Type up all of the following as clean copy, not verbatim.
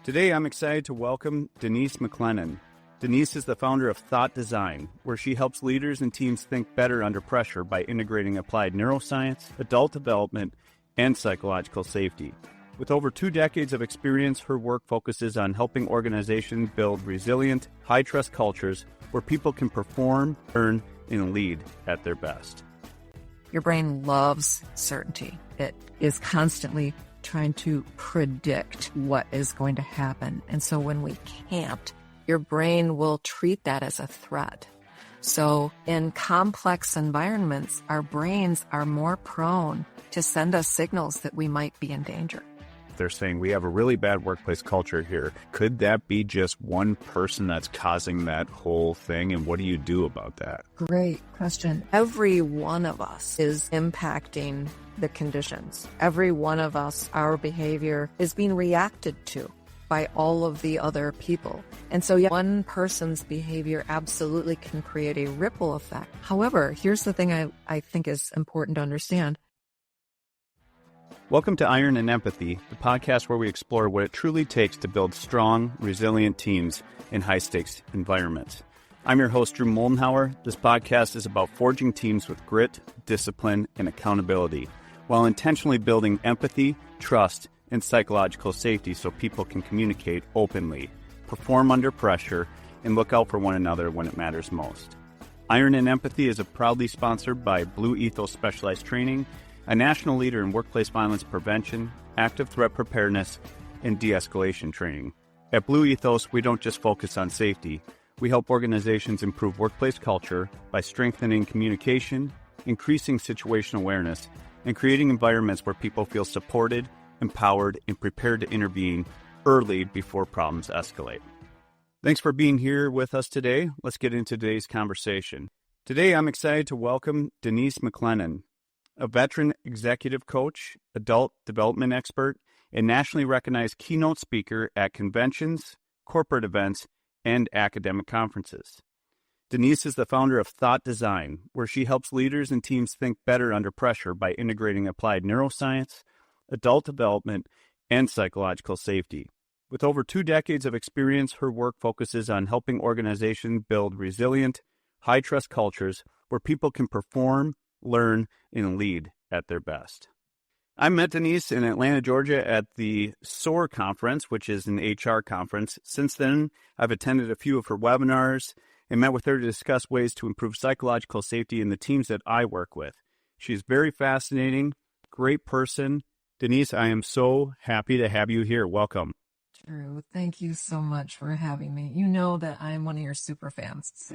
Today, I'm excited to welcome Denise McLennan. Denise is the founder of Thought Design, where she helps leaders and teams think better under pressure by integrating applied neuroscience, adult development, and psychological safety. With over 2 decades of experience, her work focuses on helping organizations build resilient, high-trust cultures where people can perform, earn, and lead at their best. Your brain loves certainty. It is constantly trying to predict what is going to happen. And so when we can't, your brain will treat that as a threat. So in complex environments, our brains are more prone to send us signals that we might be in danger. They're saying we have a really bad workplace culture here. Could that be just one person that's causing that whole thing? And what do you do about that? Great question. Every one of us is impacting the conditions. Every one of us, our behavior is being reacted to by all of the other people. And so one person's behavior absolutely can create a ripple effect. However, here's the thing I think is important to understand. Welcome to Iron and Empathy, the podcast where we explore what it truly takes to build strong, resilient teams in high-stakes environments. I'm your host, Drew Moldenhauer. This podcast is about forging teams with grit, discipline, and accountability, while intentionally building empathy, trust, and psychological safety so people can communicate openly, perform under pressure, and look out for one another when it matters most. Iron and Empathy is proudly sponsored by Blue Ethos Specialized Training, a national leader in workplace violence prevention, active threat preparedness, and de-escalation training. At Blue Ethos, we don't just focus on safety. We help organizations improve workplace culture by strengthening communication, increasing situational awareness, and creating environments where people feel supported, empowered, and prepared to intervene early before problems escalate. Thanks for being here with us today. Let's get into today's conversation. Today, I'm excited to welcome Denise McLennan, a veteran executive coach, adult development expert, and nationally recognized keynote speaker at conventions, corporate events, and academic conferences. Denise is the founder of Thought Design, where she helps leaders and teams think better under pressure by integrating applied neuroscience, adult development, and psychological safety. With over 2 decades of experience, her work focuses on helping organizations build resilient, high-trust cultures where people can perform, learn, and lead at their best. I met Denise in Atlanta, Georgia at the SOAR conference, which is an HR conference. Since then, I've attended a few of her webinars and met with her to discuss ways to improve psychological safety in the teams that I work with. She's very fascinating, great person. Denise, I am so happy to have you here. Welcome. Drew, thank you so much for having me. You know that I'm one of your super fans.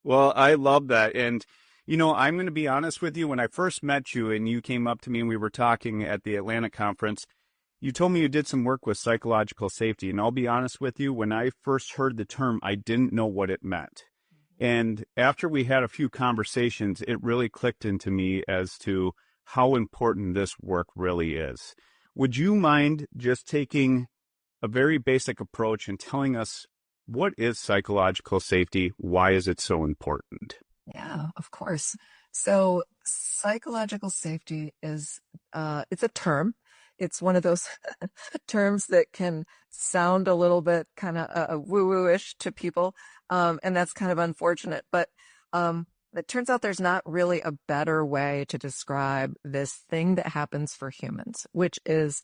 Well, I love that. And you know, I'm going to be honest with you. When I first met you and you came up to me and we were talking at the Atlanta conference, you told me you did some work with psychological safety. And I'll be honest with you, when I first heard the term, I didn't know what it meant. And after we had a few conversations, it really clicked into me as to how important this work really is. Would you mind just taking a very basic approach and telling us what is psychological safety? Why is it so important? Yeah, of course. So psychological safety is, it's a term. It's one of those terms that can sound a little bit kind of woo-woo-ish to people. And that's kind of unfortunate. But it turns out there's not really a better way to describe this thing that happens for humans, which is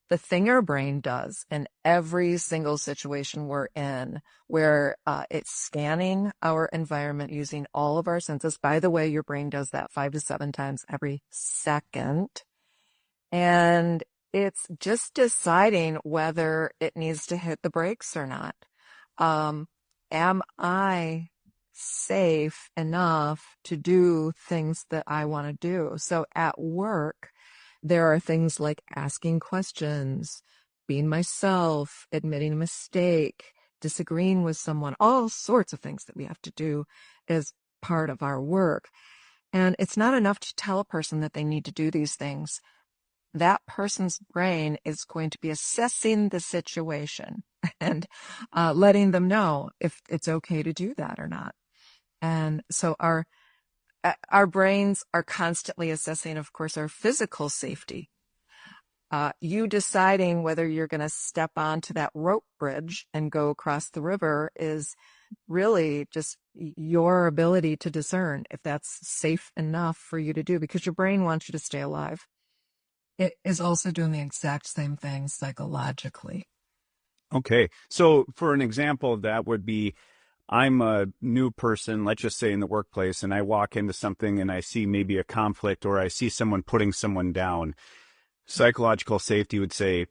the thing our brain does in every single situation we're in, where it's scanning our environment using all of our senses. By the way, your brain does that 5 to 7 times every second. And it's just deciding whether it needs to hit the brakes or not. Am I safe enough to do things that I want to do? So at work, there are things like asking questions, being myself, admitting a mistake, disagreeing with someone, all sorts of things that we have to do as part of our work. And it's not enough to tell a person that they need to do these things. That person's brain is going to be assessing the situation and letting them know if it's okay to do that or not. And so our brains are constantly assessing, of course, our physical safety. You deciding whether you're going to step onto that rope bridge and go across the river is really just your ability to discern if that's safe enough for you to do, because your brain wants you to stay alive. It is also doing the exact same thing psychologically. Okay. So for an example, that would be I'm a new person, let's just say in the workplace, and I walk into something and I see maybe a conflict or I see someone putting someone down. Psychological safety would say,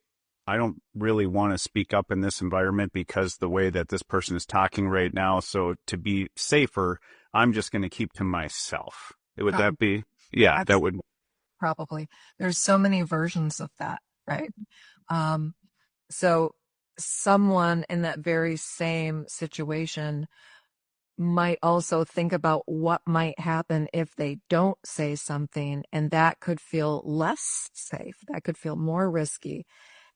I don't really want to speak up in this environment because the way that this person is talking right now. So to be safer, I'm just going to keep to myself. Would that be? Yeah, that would. Probably. There's so many versions of that, right? So someone in that very same situation might also think about what might happen if they don't say something, and that could feel less safe. That could feel more risky.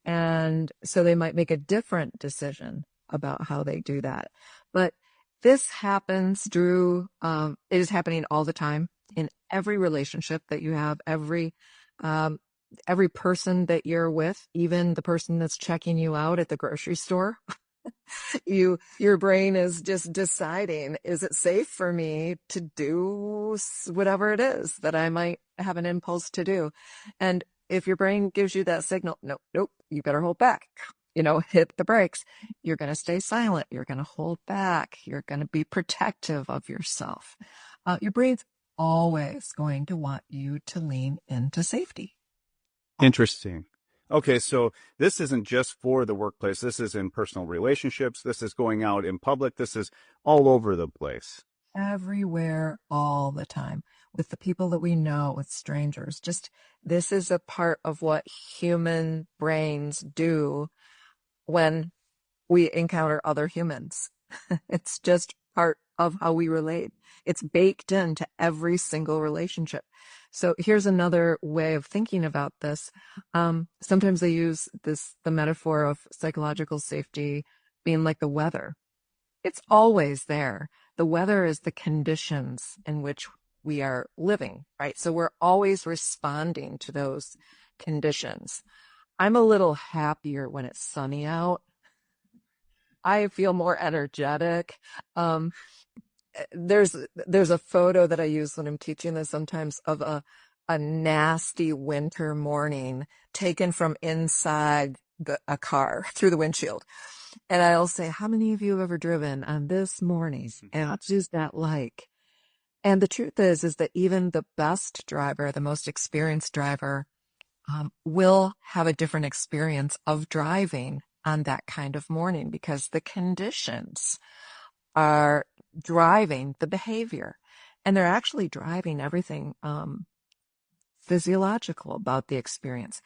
And so they might make a different decision about how they do that. But this happens, Drew. It is happening all the time in every relationship that you have, every person that you're with, even the person that's checking you out at the grocery store. Your brain is just deciding, is it safe for me to do whatever it is that I might have an impulse to do? And if your brain gives you that signal, nope, you better hold back, hit the brakes. You're going to stay silent. You're going to hold back. You're going to be protective of yourself. Your brain's always going to want you to lean into safety. Interesting. Okay, so this isn't just for the workplace. This is in personal relationships. This is going out in public. This is all over the place. Everywhere, all the time, with the people that we know, with strangers. Just this is a part of what human brains do when we encounter other humans. It's just part of how we relate. It's baked into every single relationship. So here's another way of thinking about this. Sometimes they use the metaphor of psychological safety being like the weather. It's always there. The weather is the conditions in which we are living, right? So we're always responding to those conditions. I'm a little happier when it's sunny out. I feel more energetic. There's a photo that I use when I'm teaching this sometimes of a nasty winter morning taken from inside a car through the windshield. And I'll say, how many of you have ever driven on this morning? And what is that like? And the truth is that even the best driver, the most experienced driver, will have a different experience of driving on that kind of morning, because the conditions are driving the behavior, and they're actually driving everything physiological about the experience.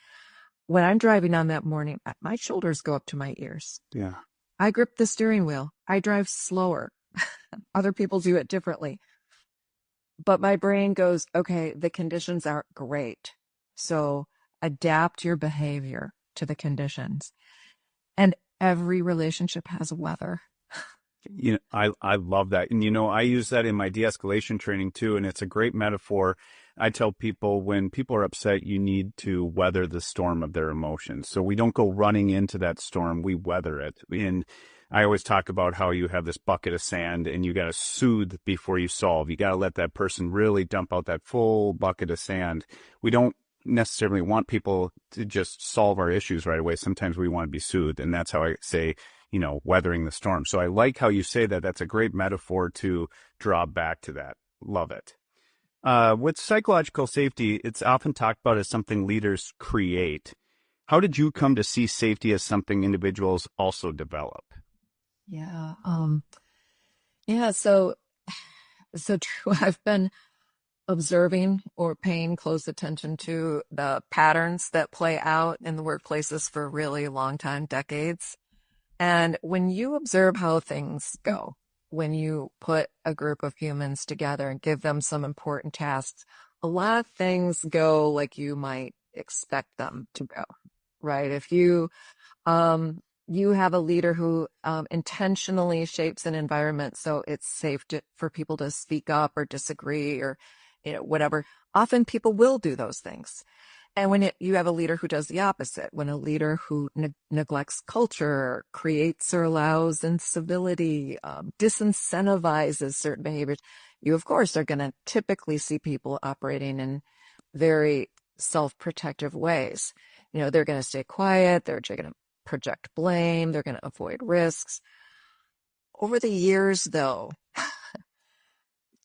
When I'm driving on that morning, my shoulders go up to my ears. Yeah. I grip the steering wheel. I drive slower. Other people do it differently. But my brain goes, okay, the conditions aren't great, so adapt your behavior to the conditions. And every relationship has weather. I love that. And, I use that in my de-escalation training too. And it's a great metaphor. I tell people when people are upset, you need to weather the storm of their emotions. So we don't go running into that storm. We weather it. And I always talk about how you have this bucket of sand and you got to soothe before you solve. You got to let that person really dump out that full bucket of sand. We don't necessarily want people to just solve our issues right away. Sometimes we want to be soothed. And that's how I say, weathering the storm. So I like how you say that. That's a great metaphor to draw back to that. Love it. With psychological safety, it's often talked about as something leaders create. How did you come to see safety as something individuals also develop? Yeah. So true. I've been observing or paying close attention to the patterns that play out in the workplaces for a really long time, decades. And when you observe how things go, when you put a group of humans together and give them some important tasks, a lot of things go like you might expect them to go, right? If you have a leader who intentionally shapes an environment so it's safe for people to speak up or disagree or whatever, often people will do those things. And when you have a leader who does the opposite, when a leader who neglects culture, creates or allows incivility, disincentivizes certain behaviors, you, of course, are going to typically see people operating in very self-protective ways. They're going to stay quiet. They're going to project blame. They're going to avoid risks. Over the years, though,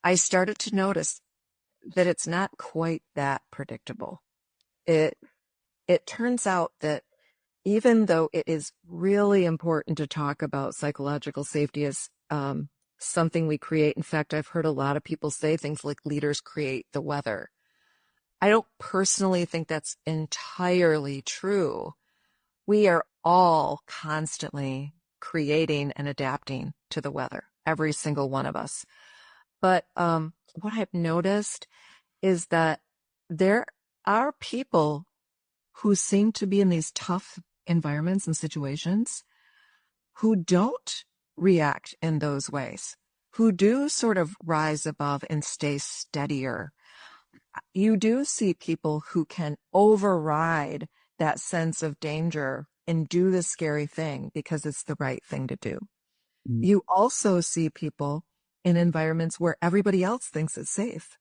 I started to notice that it's not quite that predictable. It turns out that even though it is really important to talk about psychological safety as something we create, in fact, I've heard a lot of people say things like leaders create the weather. I don't personally think that's entirely true. We are all constantly creating and adapting to the weather, every single one of us. But what I've noticed is that there are people who seem to be in these tough environments and situations who don't react in those ways, who do sort of rise above and stay steadier. You do see people who can override that sense of danger and do the scary thing because it's the right thing to do. You also see people in environments where everybody else thinks it's safe,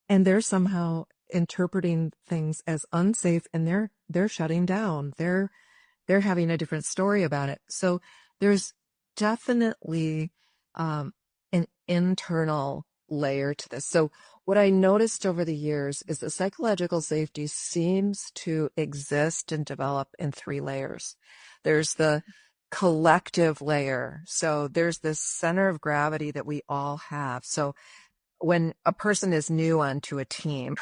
and they're somehow interpreting things as unsafe, and they're shutting down. They're having a different story about it. So there's definitely an internal layer to this. So what I noticed over the years is that psychological safety seems to exist and develop in 3 layers. There's the collective layer. So there's this center of gravity that we all have. So when a person is new onto a team,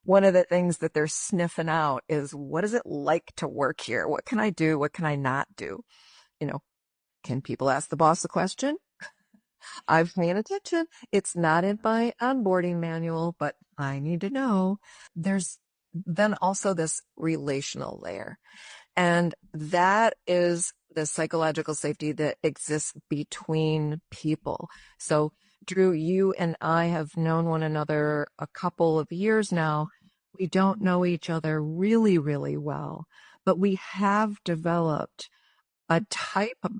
one of the things that they're sniffing out is, what is it like to work here? What can I do? What can I not do? Can people ask the boss a question? I've paid attention. It's not in my onboarding manual, but I need to know. There's then also this relational layer. And that is the psychological safety that exists between people. So, Drew, you and I have known one another a couple of years now. We don't know each other really, really well, but we have developed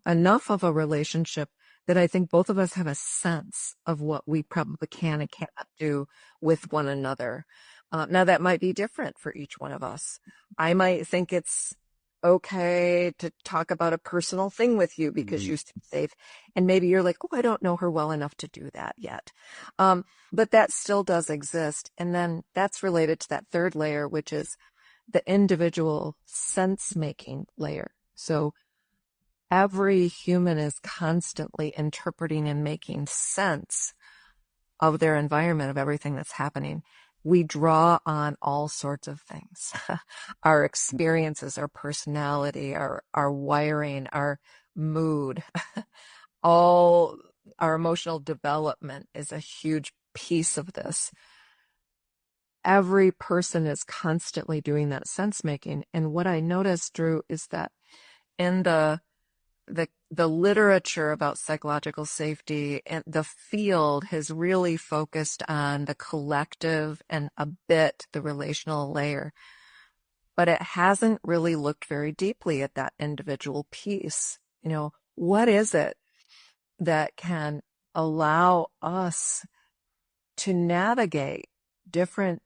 enough of a relationship that I think both of us have a sense of what we probably can and cannot do with one another. Now, that might be different for each one of us. I might think it's okay to talk about a personal thing with you because you seem safe. And maybe you're like, oh, I don't know her well enough to do that yet. But that still does exist. And then that's related to that 3rd layer, which is the individual sense-making layer. So every human is constantly interpreting and making sense of their environment, of everything that's happening. We draw on all sorts of things. Our experiences, our personality, our wiring, our mood, all our emotional development is a huge piece of this. Every person is constantly doing that sense making. And what I noticed, Drew, is that in the literature about psychological safety, and the field has really focused on the collective and a bit the relational layer, but it hasn't really looked very deeply at that individual piece. What is it that can allow us to navigate different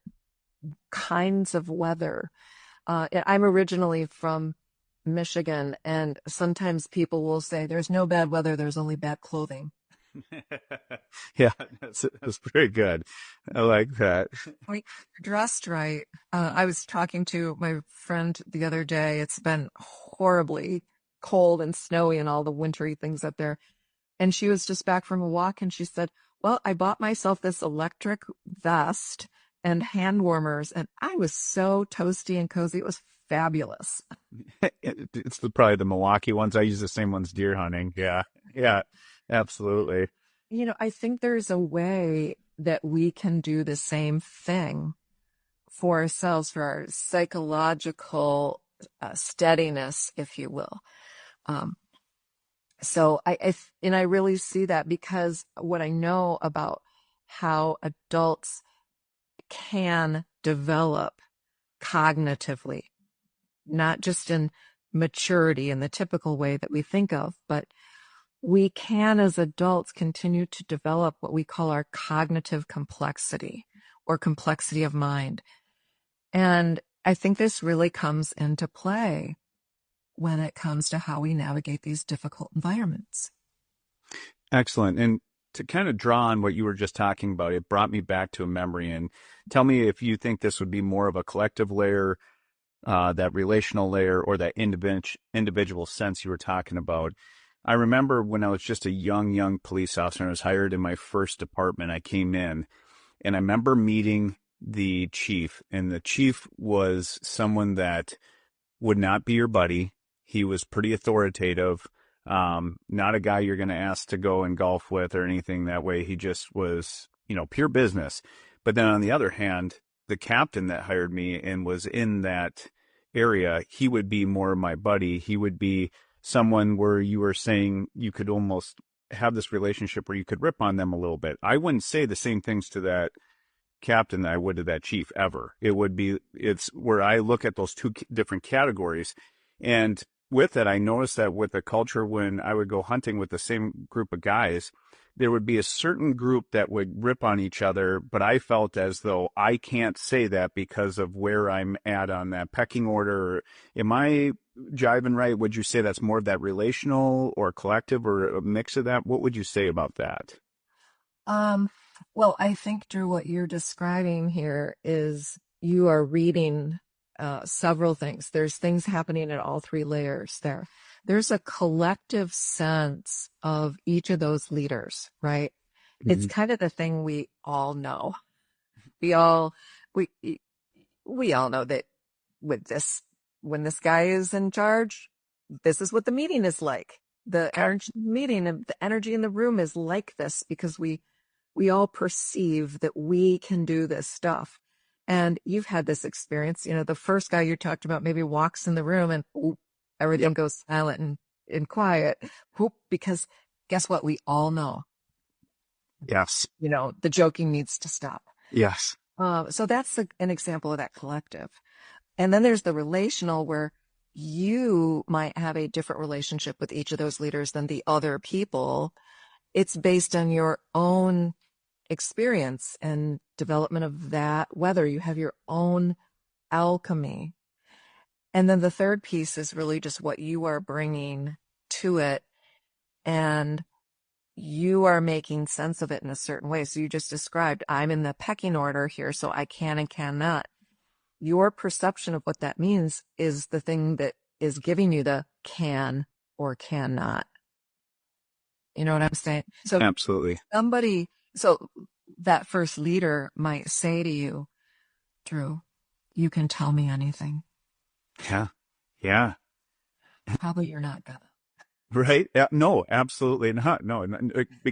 kinds of weather? I'm originally from Michigan, and sometimes people will say there's no bad weather, there's only bad clothing. Yeah, that's very good. I like that. Dressed right. I was talking to my friend the other day. It's been horribly cold and snowy and all the wintry things up there. And she was just back from a walk, and she said, well, I bought myself this electric vest and hand warmers, and I was so toasty and cozy. It was fabulous. It's probably the Milwaukee ones. I use the same ones deer hunting. Yeah. Yeah, absolutely. I think there's a way that we can do the same thing for ourselves, for our psychological steadiness, if you will. So I really see that, because what I know about how adults can develop cognitively, not just in maturity in the typical way that we think of, but we can, as adults, continue to develop what we call our cognitive complexity or complexity of mind. And I think this really comes into play when it comes to how we navigate these difficult environments. Excellent. And to kind of draw on what you were just talking about, it brought me back to a memory. And tell me if you think this would be more of a collective layer, that relational layer, or that individual sense you were talking about. I remember when I was just a young police officer and I was hired in my first department, I came in and I remember meeting the chief, and the chief was someone that would not be your buddy. He was pretty authoritative. Not a guy you're going to ask to go and golf with or anything that way. He just was, pure business. But then on the other hand, the captain that hired me and was in that area, he would be more my buddy. He would be someone where you were saying you could almost have this relationship where you could rip on them a little bit. I wouldn't say the same things to that captain that I would to that chief ever. It's where I look at those two different categories. And with it, I noticed that with the culture, when I would go hunting with the same group of guys, there would be a certain group that would rip on each other, but I felt as though I can't say that because of where I'm at on that pecking order. Am I jiving right? Would you say that's more of that relational or collective or a mix of that? What would you say about that? Well, I think, Drew, what you're describing here is you are reading several things. There's things happening at all three layers there. There's a collective sense of each of those leaders, right? Mm-hmm. It's kind of the thing we all know. We all know that when this guy is in charge, this is what the meeting is like. The energy in the room is like this because we all perceive that we can do this stuff. And you've had this experience, the first guy you talked about maybe walks in the room and everything goes silent and quiet. Because guess what? We all know. Yes. The joking needs to stop. Yes. So that's an example of that collective. And then there's the relational where you might have a different relationship with each of those leaders than the other people. It's based on your own experience and development of that, whether you have your own alchemy. And then the third piece is really just what you are bringing to it, and you are making sense of it in a certain way. So you just described, I'm in the pecking order here, so I can and cannot. Your perception of what that means is the thing that is giving you the can or cannot. You know what I'm saying? So absolutely. So that first leader might say to you, Drew, you can tell me anything. Yeah. Yeah. Probably you're not gonna. Right? No, absolutely not. No,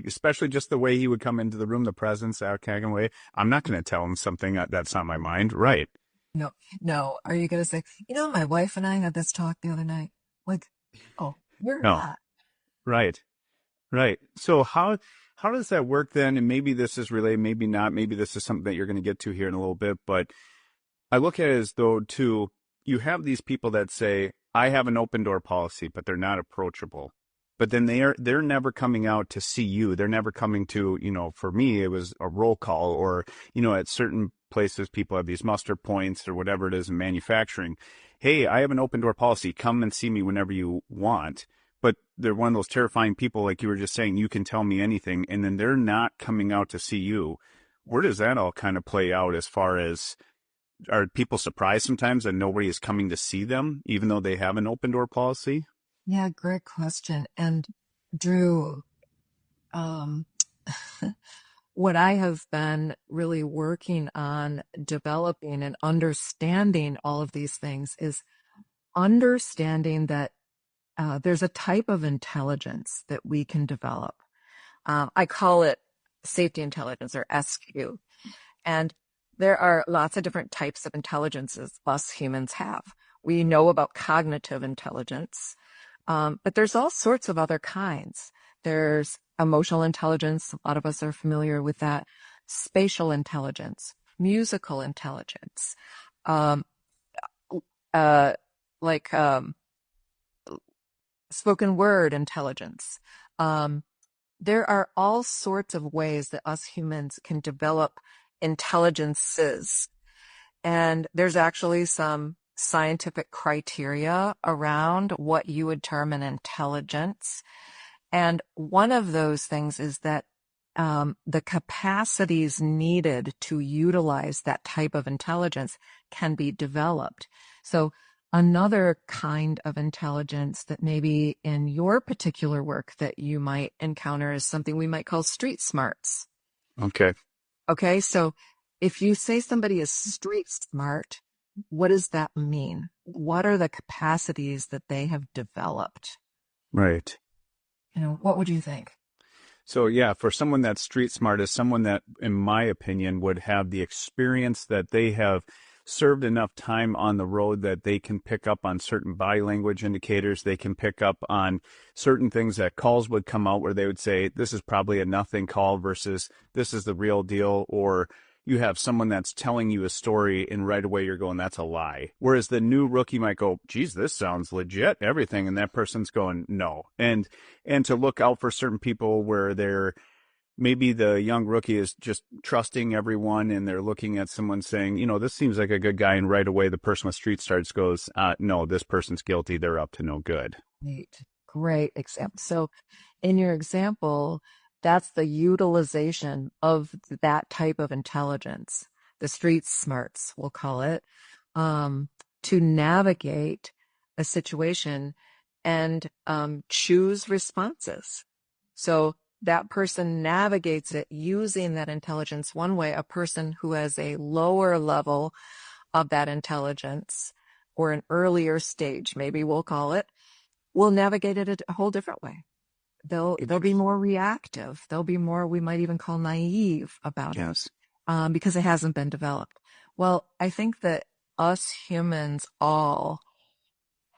especially just the way he would come into the room, the presence, that kind of way. I'm not going to tell him something that's on my mind. Right. No. Are you going to say, my wife and I had this talk the other night? Like, oh, you're not. Right. So how does that work then? And maybe this is related, maybe not. Maybe this is something that you're going to get to here in a little bit. But I look at it as though, too, you have these people that say, I have an open door policy, but they're not approachable. But then they're never coming out to see you. They're never coming to, for me, it was a roll call or, at certain places, people have these muster points or whatever it is in manufacturing. Hey, I have an open door policy. Come and see me whenever you want. But they're one of those terrifying people, like you were just saying, you can tell me anything. And then they're not coming out to see you. Where does that all kind of play out as far as, are people surprised sometimes that nobody is coming to see them, even though they have an open door policy? Yeah, great question. And Drew, what I have been really working on developing and understanding all of these things is understanding that there's a type of intelligence that we can develop. I call it safety intelligence, or SQ. And there are lots of different types of intelligences us humans have. We know about cognitive intelligence, but there's all sorts of other kinds. There's emotional intelligence. A lot of us are familiar with that. Spatial intelligence, musical intelligence, uh, like spoken word intelligence. There are all sorts of ways that us humans can develop intelligences. And there's actually some scientific criteria around what you would term an intelligence. And one of those things is that the capacities needed to utilize that type of intelligence can be developed. So another kind of intelligence that maybe in your particular work that you might encounter is something we might call street smarts. Okay. Okay, so if you say somebody is street smart, what does that mean? What are the capacities that they have developed? Right. What would you think? So yeah, for someone that's street smart is someone that, in my opinion, would have the experience that they have served enough time on the road that they can pick up on certain body language indicators. They can pick up on certain things that calls would come out where they would say, this is probably a nothing call versus this is the real deal. Or you have someone that's telling you a story and right away you're going, that's a lie. Whereas the new rookie might go, geez, this sounds legit, everything. And that person's going, no. And to look out for certain people where they're, maybe the young rookie is just trusting everyone and they're looking at someone saying, this seems like a good guy. And right away, the person with street smarts goes, no, this person's guilty. They're up to no good. Neat. Great example. So in your example, that's the utilization of that type of intelligence, the street smarts, we'll call it, to navigate a situation and choose responses. So that person navigates it using that intelligence one way. A person who has a lower level of that intelligence or an earlier stage, maybe we'll call it, will navigate it a whole different way. They'll be more reactive. They'll be more, we might even call naive about Yes. it, because it hasn't been developed. Well, I think that us humans all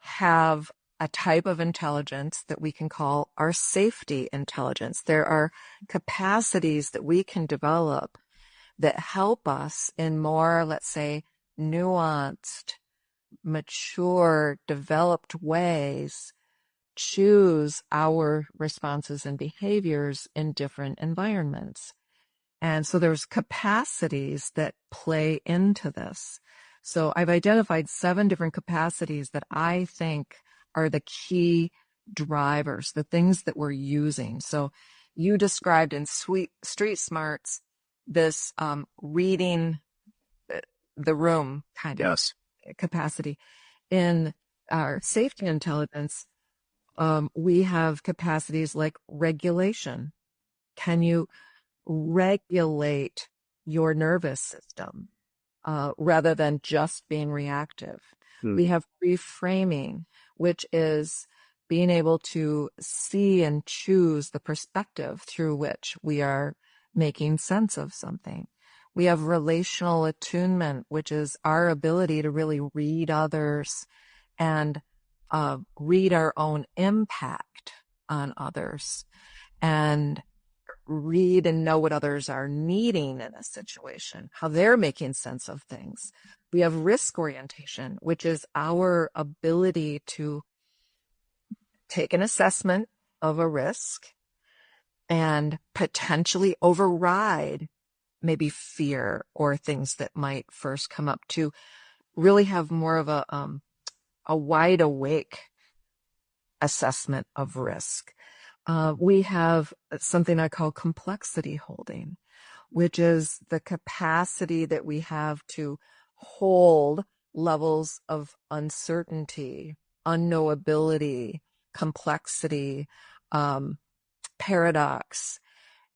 have a type of intelligence that we can call our safety intelligence. There are capacities that we can develop that help us in more, let's say, nuanced, mature, developed ways choose our responses and behaviors in different environments. And so there's capacities that play into this. So I've identified 7 different capacities that I think are the key drivers, the things that we're using. So you described in Street Smarts this reading the room kind of capacity. In our safety intelligence, we have capacities like regulation. Can you regulate your nervous system rather than just being reactive? We have reframing, which is being able to see and choose the perspective through which we are making sense of something. We have relational attunement, which is our ability to really read others and read our own impact on others and read and know what others are needing in a situation, how they're making sense of things. We have risk orientation, which is our ability to take an assessment of a risk and potentially override maybe fear or things that might first come up, to really have more of a wide awake assessment of risk. We have something I call complexity holding, which is the capacity that we have to hold levels of uncertainty, unknowability, complexity, paradox,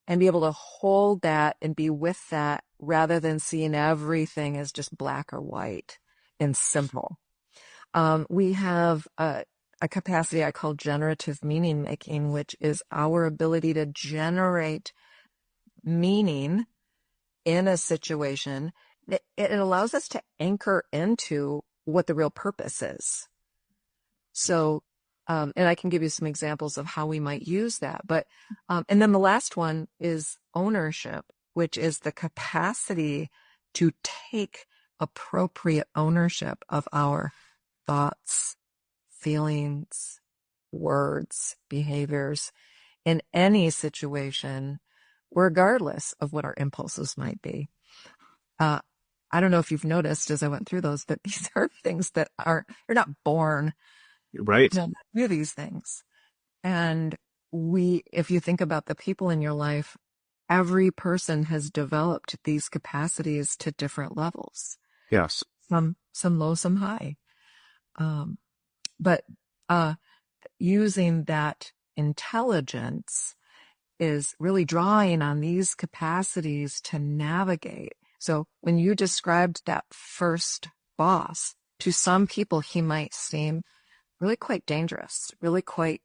and be able to hold that and be with that rather than seeing everything as just black or white and simple. We have a capacity I call generative meaning making, which is our ability to generate meaning in a situation. It allows us to anchor into what the real purpose is. So, and I can give you some examples of how we might use that. But, and then the last one is ownership, which is the capacity to take appropriate ownership of our thoughts, feelings, words, behaviors in any situation, regardless of what our impulses might be. I don't know if you've noticed as I went through those, but these are things that you're not born Right. to do these things. And if you think about the people in your life, every person has developed these capacities to different levels. Yes. Some low, some high. But using that intelligence is really drawing on these capacities to navigate. So when you described that first boss, to some people, he might seem really quite dangerous, really quite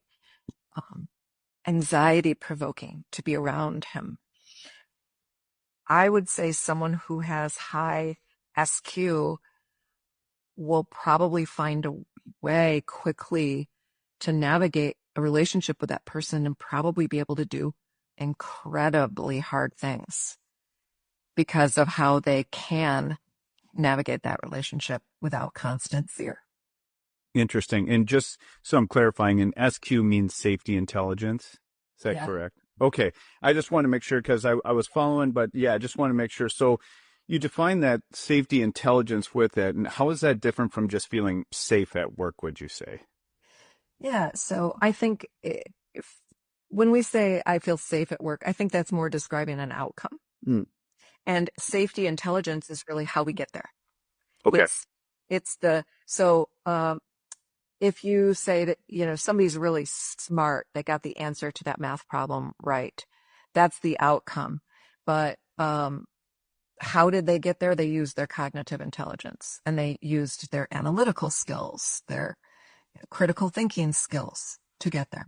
anxiety provoking to be around him. I would say someone who has high SQ will probably find a way quickly to navigate a relationship with that person and probably be able to do incredibly hard things because of how they can navigate that relationship without constant fear. Interesting. And just so I'm clarifying, an SQ means safety intelligence. Is that correct? Okay. I just want to make sure because I was following, but yeah, I just want to make sure. So you define that safety intelligence with it. And how is that different from just feeling safe at work, would you say? Yeah. So I think when we say I feel safe at work, I think that's more describing an outcome. Mm. And safety intelligence is really how we get there. Okay. If you say that, somebody's really smart, they got the answer to that math problem right, that's the outcome. But how did they get there? They used their cognitive intelligence and they used their analytical skills, their critical thinking skills to get there.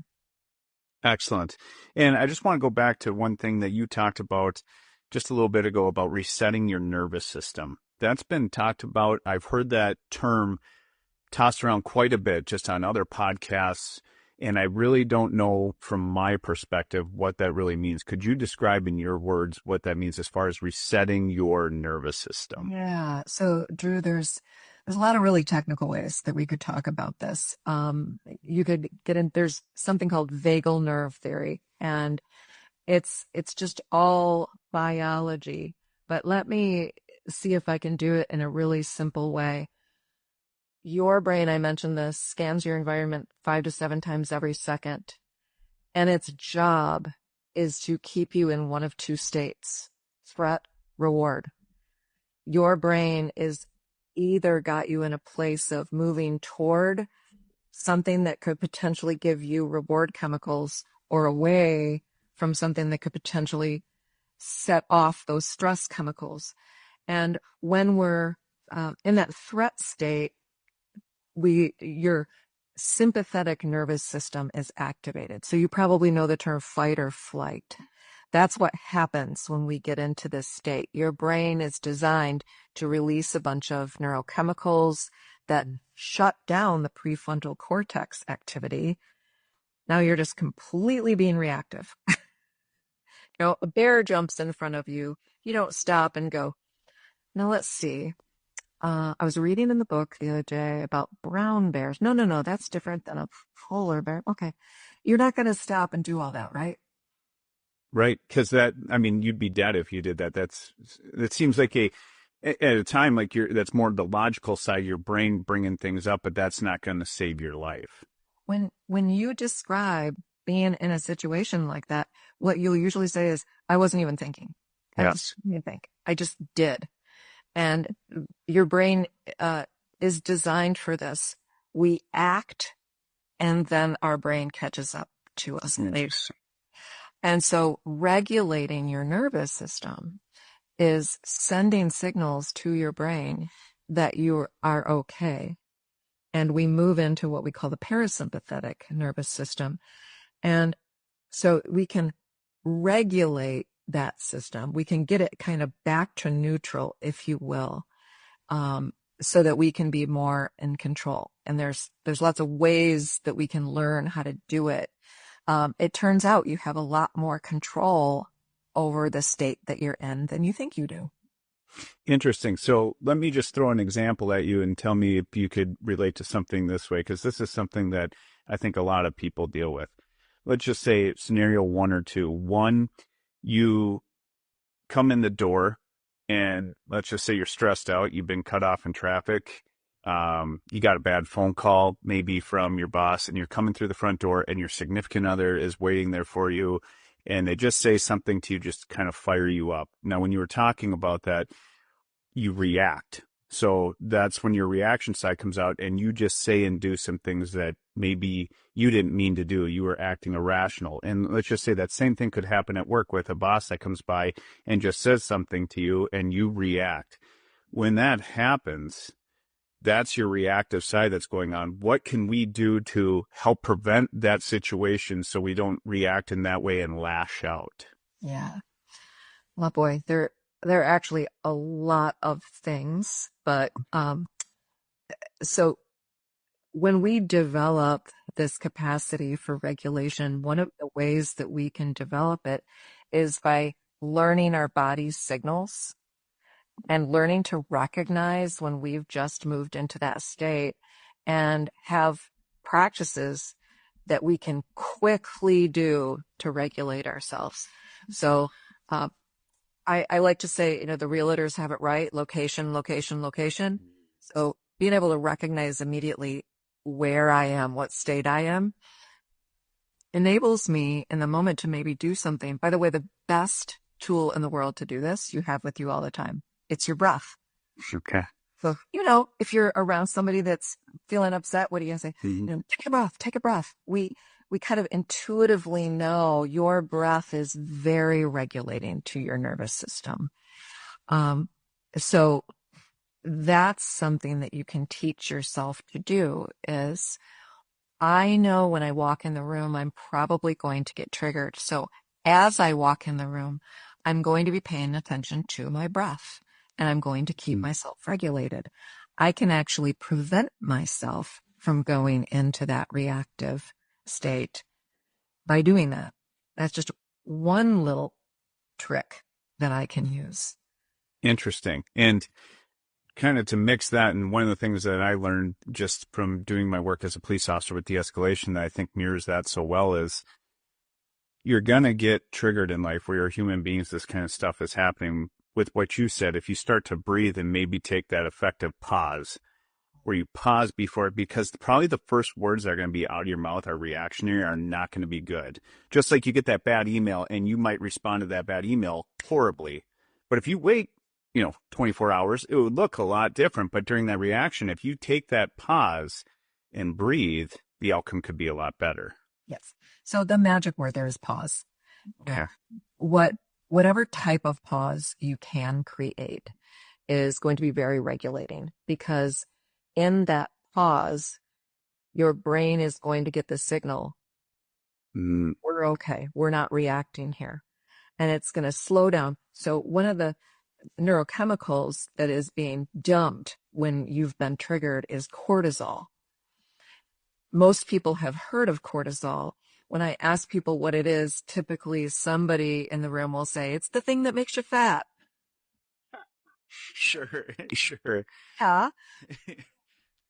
Excellent. And I just want to go back to one thing that you talked about just a little bit ago about resetting your nervous system. That's been talked about. I've heard that term tossed around quite a bit just on other podcasts, and I really don't know from my perspective what that really means. Could you describe in your words what that means as far as resetting your nervous system? Yeah. So Drew, there's a lot of really technical ways that we could talk about this. You could there's something called vagal nerve theory, and it's just all biology, but let me see if I can do it in a really simple way. Your brain, I mentioned this, scans your environment 5 to 7 times every second. And its job is to keep you in one of two states: threat, reward. Your brain is either got you in a place of moving toward something that could potentially give you reward chemicals or away from something that could potentially set off those stress chemicals. And when we're in that threat state, your sympathetic nervous system is activated. So you probably know the term fight or flight. That's what happens when we get into this state. Your brain is designed to release a bunch of neurochemicals that shut down the prefrontal cortex activity. Now you're just completely being reactive. A bear jumps in front of you. You don't stop and go, now let's see. I was reading in the book the other day about brown bears. No, that's different than a polar bear. Okay. You're not going to stop and do all that, right? Right. Because you'd be dead if you did that. That seems like at a time like that's more the logical side, your brain bringing things up, but that's not going to save your life. When you describe being in a situation like that, what you'll usually say is, I wasn't even thinking. I didn't even think. I just did. And your brain is designed for this. We act, and then our brain catches up to us. And so regulating your nervous system is sending signals to your brain that you are okay. And we move into what we call the parasympathetic nervous system. And so we can regulate that system. We can get it kind of back to neutral, if you will, so that we can be more in control. And there's lots of ways that we can learn how to do it. It turns out you have a lot more control over the state that you're in than you think you do. Interesting. So let me just throw an example at you and tell me if you could relate to something this way, because this is something that I think a lot of people deal with. Let's just say scenario one or two. One, you come in the door and let's just say you're stressed out. You've been cut off in traffic. You got a bad phone call, maybe from your boss, and you're coming through the front door and your significant other is waiting there for you. And they just say something to you, just kind of fire you up. Now, when you were talking about that, you react. So that's when your reaction side comes out and you just say and do some things that maybe you didn't mean to do. You were acting irrational. And let's just say that same thing could happen at work with a boss that comes by and just says something to you and you react. When that happens, that's your reactive side that's going on. What can we do to help prevent that situation so we don't react in that way and lash out? Yeah. Well, boy, there are actually a lot of things, but so when we develop this capacity for regulation, one of the ways that we can develop it is by learning our body's signals and learning to recognize when we've just moved into that state and have practices that we can quickly do to regulate ourselves. So I like to say, the realtors have it right: location, location, location. So being able to recognize immediately where I am, what state I am, enables me in the moment to maybe do something. By the way, the best tool in the world to do this you have with you all the time. It's your breath. Okay. So, if you're around somebody that's feeling upset, what do you say? Take a breath, take a breath. We kind of intuitively know your breath is very regulating to your nervous system. So that's something that you can teach yourself to do is, I know when I walk in the room, I'm probably going to get triggered. So as I walk in the room, I'm going to be paying attention to my breath and I'm going to keep myself regulated. I can actually prevent myself from going into that reactive state by doing that. That's just one little trick that I can use. Interesting. And kind of to mix that, and one of the things that I learned just from doing my work as a police officer with de-escalation that I think mirrors that so well is you're going to get triggered in life where you're human beings. This kind of stuff is happening. With what you said, if you start to breathe and maybe take that effective pause where you pause before it, because probably the first words that are going to be out of your mouth are reactionary, are not going to be good. Just like you get that bad email and you might respond to that bad email horribly. But if you wait, 24 hours, it would look a lot different. But during that reaction, if you take that pause and breathe, the outcome could be a lot better. Yes. So the magic word there is pause. Yeah. Whatever type of pause you can create is going to be very regulating, because in that pause, your brain is going to get the signal. We're okay. We're not reacting here. And it's going to slow down. So one of the neurochemicals that is being dumped when you've been triggered is cortisol. Most people have heard of cortisol. When I ask people what it is, typically somebody in the room will say, it's the thing that makes you fat. Sure. Yeah.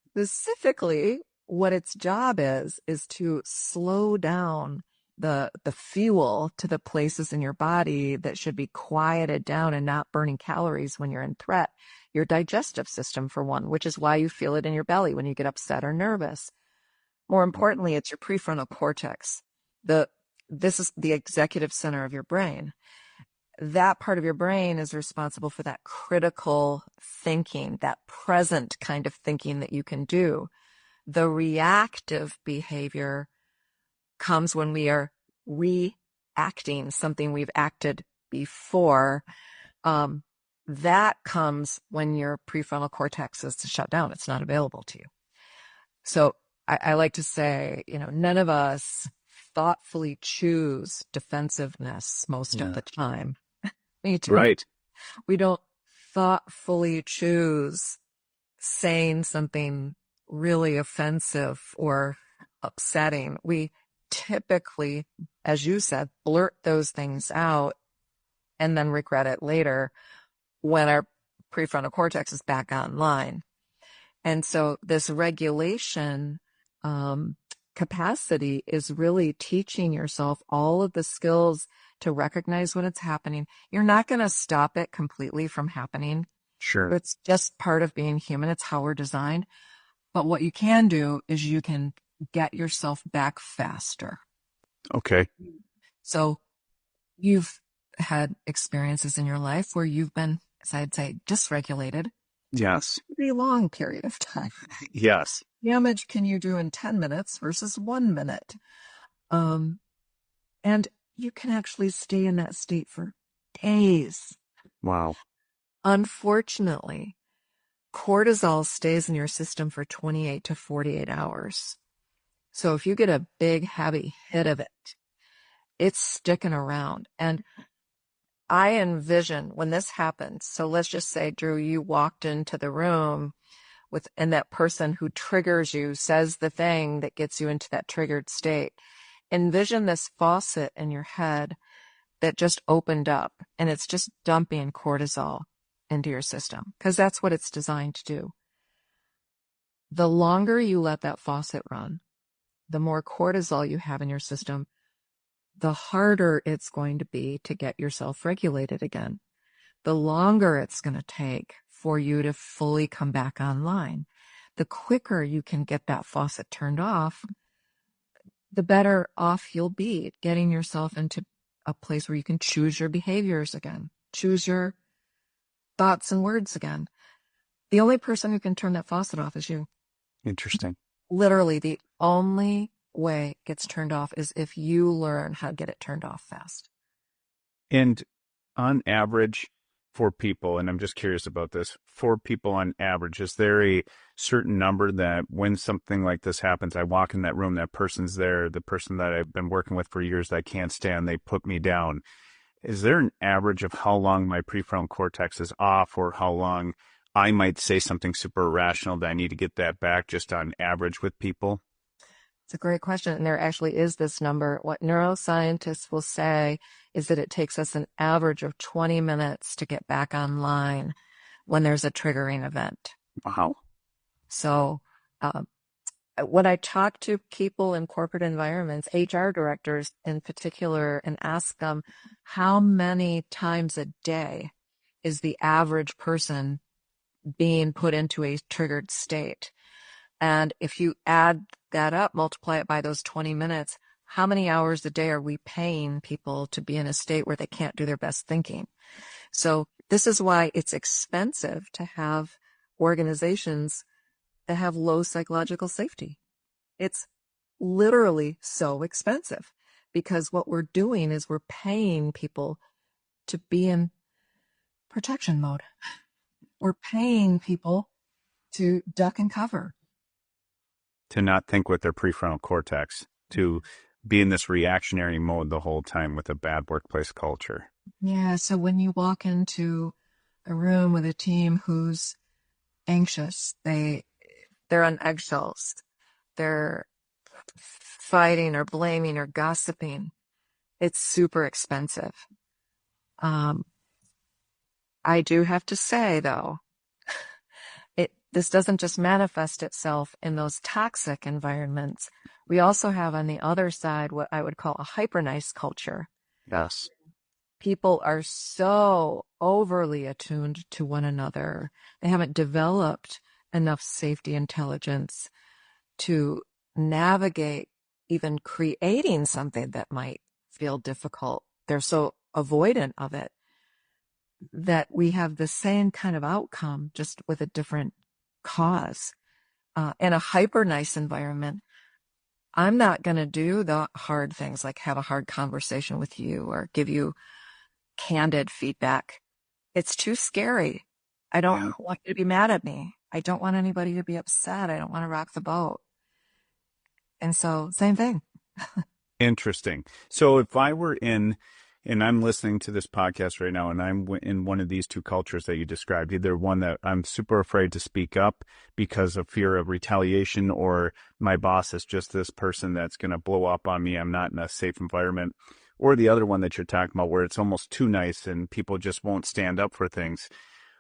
Specifically, what its job is to slow down the fuel to the places in your body that should be quieted down and not burning calories when you're in threat. Your digestive system, for one, which is why you feel it in your belly when you get upset or nervous. More importantly, it's your prefrontal cortex. This is the executive center of your brain. That part of your brain is responsible for that critical thinking, that present kind of thinking that you can do. The reactive behavior comes when we are reacting something we've acted before. That comes when your prefrontal cortex is shut down. It's not available to you. So I like to say, none of us thoughtfully choose defensiveness most of the time. Me too. Right. We don't thoughtfully choose saying something really offensive or upsetting. We typically, as you said, blurt those things out and then regret it later when our prefrontal cortex is back online. And so this regulation capacity is really teaching yourself all of the skills to recognize when it's happening. You're not going to stop it completely from happening. Sure. It's just part of being human. It's how we're designed. But what you can do is you can get yourself back faster. Okay. So you've had experiences in your life where you've been, as I'd say, dysregulated. Yes. A pretty long period of time. Yes. Damage can you do in 10 minutes versus 1 minute? And you can actually stay in that state for days. Wow. Unfortunately, cortisol stays in your system for 28 to 48 hours. So if you get a big, heavy hit of it, it's sticking around. And I envision when this happens, so let's just say, Drew, you walked into the room and that person who triggers you says the thing that gets you into that triggered state. Envision this faucet in your head that just opened up and it's just dumping cortisol into your system because that's what it's designed to do. The longer you let that faucet run, the more cortisol you have in your system, the harder it's going to be to get yourself regulated again. The longer it's going to take for you to fully come back online. The quicker you can get that faucet turned off, the better off you'll be getting yourself into a place where you can choose your behaviors again, choose your thoughts and words again. The only person who can turn that faucet off is you. Interesting. Literally, the only way it gets turned off is if you learn how to get it turned off fast. And on average, for people, and I'm just curious about this, for people on average, is there a certain number that when something like this happens, I walk in that room, that person's there, the person that I've been working with for years that I can't stand, they put me down. Is there an average of how long my prefrontal cortex is off or how long I might say something super irrational that I need to get that back just on average with people? It's a great question. And there actually is this number. What neuroscientists will say is that it takes us an average of 20 minutes to get back online when there's a triggering event. Wow. So when I talk to people in corporate environments, HR directors in particular, and ask them how many times a day is the average person being put into a triggered state. And if you add that up, multiply it by those 20 minutes, how many hours a day are we paying people to be in a state where they can't do their best thinking? So this is why it's expensive to have organizations that have low psychological safety. It's literally so expensive because what we're doing is we're paying people to be in protection mode. We're paying people to duck and cover. To not think with their prefrontal cortex, to be in this reactionary mode the whole time with a bad workplace culture. Yeah, so when you walk into a room with a team who's anxious, they're on eggshells, they're fighting or blaming or gossiping, it's super expensive. I do have to say, though, this doesn't just manifest itself in those toxic environments. We also have on the other side what I would call a hyper nice culture. Yes. People are so overly attuned to one another. They haven't developed enough safety intelligence to navigate even creating something that might feel difficult. They're so avoidant of it that we have the same kind of outcome, just with a different cause. In a hyper nice environment, I'm not going to do the hard things like have a hard conversation with you or give you candid feedback. It's too scary. I don't want you to be mad at me. I don't want anybody to be upset. I don't want to rock the boat. And so, same thing. Interesting. So if I were in, and I'm listening to this podcast right now, and I'm in one of these two cultures that you described, either one that I'm super afraid to speak up because of fear of retaliation, or my boss is just this person that's going to blow up on me, I'm not in a safe environment, or the other one that you're talking about where it's almost too nice and people just won't stand up for things.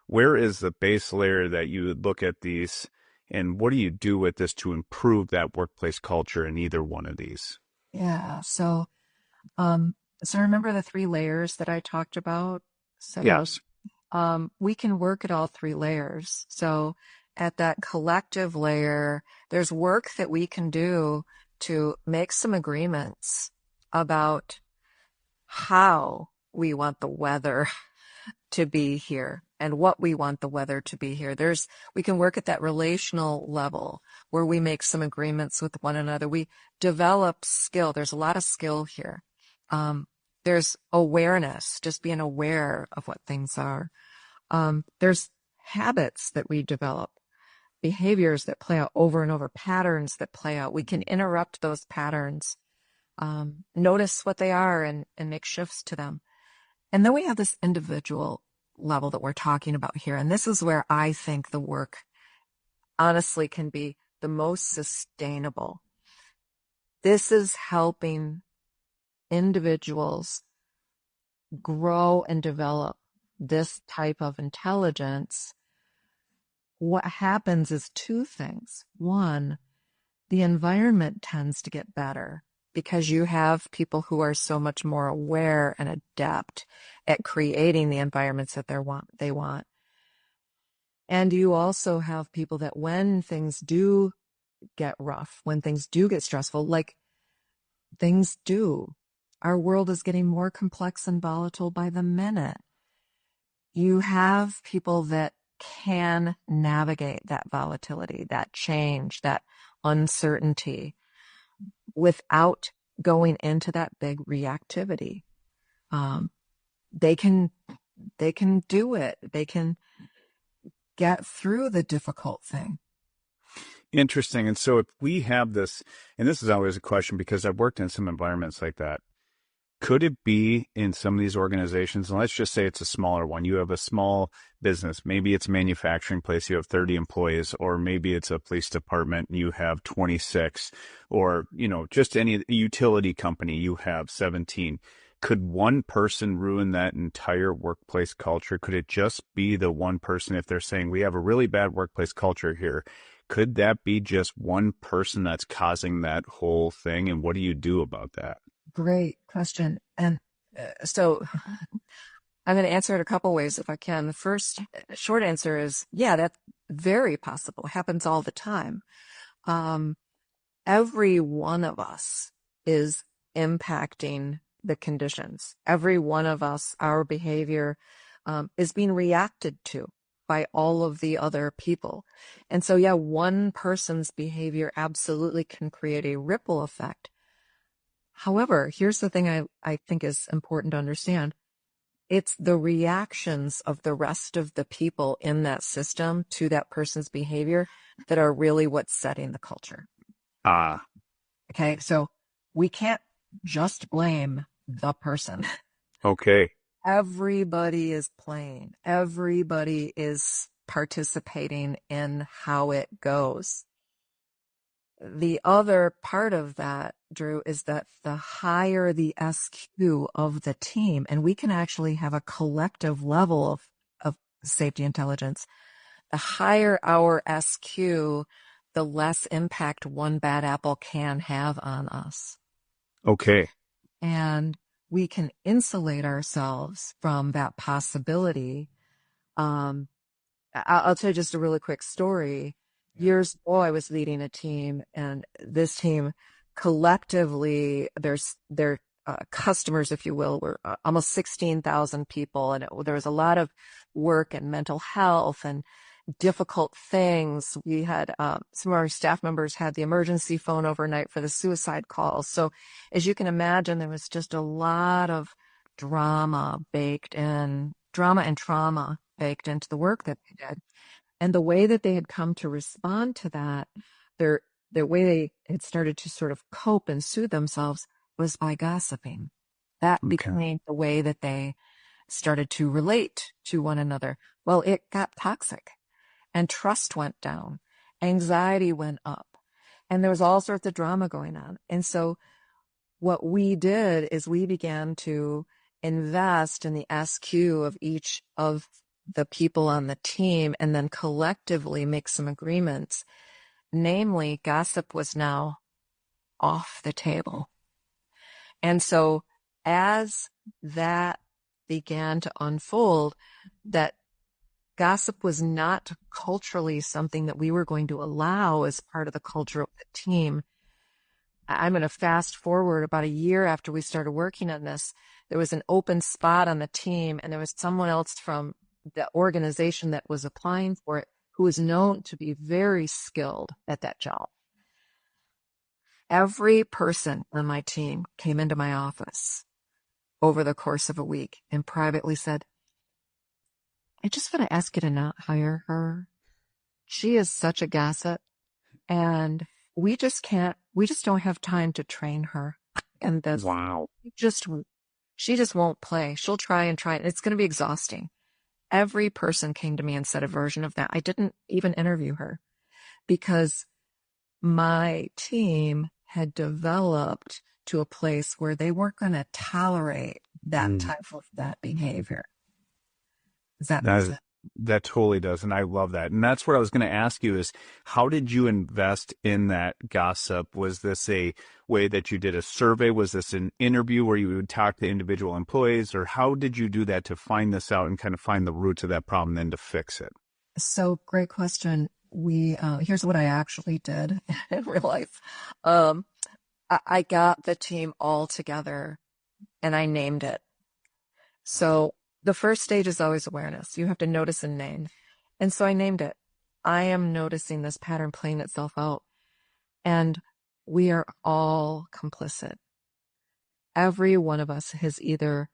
where is the base layer that you would look at these, and what do you do with this to improve that workplace culture in either one of these? Yeah. Um, so remember the three layers that I talked about? So, Yes. we can work at all three layers. So at that collective layer, there's work that we can do to make some agreements about how we want the weather to be here and what we want the weather to be here. We can work at that relational level where we make some agreements with one another. We develop skill. There's a lot of skill here. There's awareness, just being aware of what things are. There's habits that we develop, behaviors that play out over and over, patterns that play out. We can interrupt those patterns, notice what they are and make shifts to them. And then we have this individual level that we're talking about here. And this is where I think the work honestly can be the most sustainable. This is helping individuals grow and develop this type of intelligence. What happens is two things. One, the environment tends to get better because you have people who are so much more aware and adept at creating the environments that they want. And you also have people that when things do get rough, when things do get stressful, like things do, our world is getting more complex and volatile by the minute. You have people that can navigate that volatility, that change, that uncertainty without going into that big reactivity. They can do it. They can get through the difficult thing. Interesting. And so if we have this, and this is always a question because I've worked in some environments like that, could it be in some of these organizations, and let's just say it's a smaller one, you have a small business, maybe it's a manufacturing place, you have 30 employees, or maybe it's a police department, and you have 26, or, just any utility company, you have 17. Could one person ruin that entire workplace culture? Could it just be the one person if they're saying we have a really bad workplace culture here? Could that be just one person that's causing that whole thing? And what do you do about that? Great question. And so I'm going to answer it a couple ways if I can. The first short answer is, yeah, that's very possible. It happens all the time. Every one of us is impacting the conditions. Every one of us, our behavior is being reacted to by all of the other people. And so, yeah, one person's behavior absolutely can create a ripple effect. However, here's the thing I think is important to understand. It's the reactions of the rest of the people in that system to that person's behavior that are really what's setting the culture. Okay, so we can't just blame the person. Okay. Everybody is playing. Everybody is participating in how it goes. The other part of that, Drew, is that the higher the SQ of the team, and we can actually have a collective level of safety intelligence, the higher our SQ, the less impact one bad apple can have on us. Okay. And we can insulate ourselves from that possibility. I'll tell you just a really quick story. Years ago, I was leading a team, and this team collectively, their customers, if you will, were almost 16,000 people, and there was a lot of work and mental health and difficult things. We had some of our staff members had the emergency phone overnight for the suicide calls. So as you can imagine, there was just a lot of drama and trauma baked into the work that they did. And the way that they had come to respond to that, their way they had started to sort of cope and soothe themselves was by gossiping. That became the way that they started to relate to one another. Well, it got toxic. And trust went down, anxiety went up, and there was all sorts of drama going on. And so what we did is we began to invest in the SQ of each of the people on the team and then collectively make some agreements. Namely, gossip was now off the table. And so as that began to unfold, that gossip was not culturally something that we were going to allow as part of the culture of the team. I'm going to fast forward about a year after we started working on this. There was an open spot on the team, and there was someone else from the organization that was applying for it who was known to be very skilled at that job. Every person on my team came into my office over the course of a week and privately said, I just want to ask you to not hire her. She is such a gossip, and we just don't have time to train her. And this, Wow. she just won't play. She'll try and try. It's going to be exhausting. Every person came to me and said a version of that. I didn't even interview her because my team had developed to a place where they weren't going to tolerate that type of that behavior. Does that make sense? That totally does. And I love that. And that's what I was going to ask you is, how did you invest in that gossip? Was this a way that you did a survey? Was this an interview where you would talk to individual employees? Or how did you do that to find this out and kind of find the roots of that problem, then to fix it? So great question. Here's what I actually did in real life. I got the team all together and I named it. So the first stage is always awareness. You have to notice and name. And so I named it. I am noticing this pattern playing itself out. And we are all complicit. Every one of us has either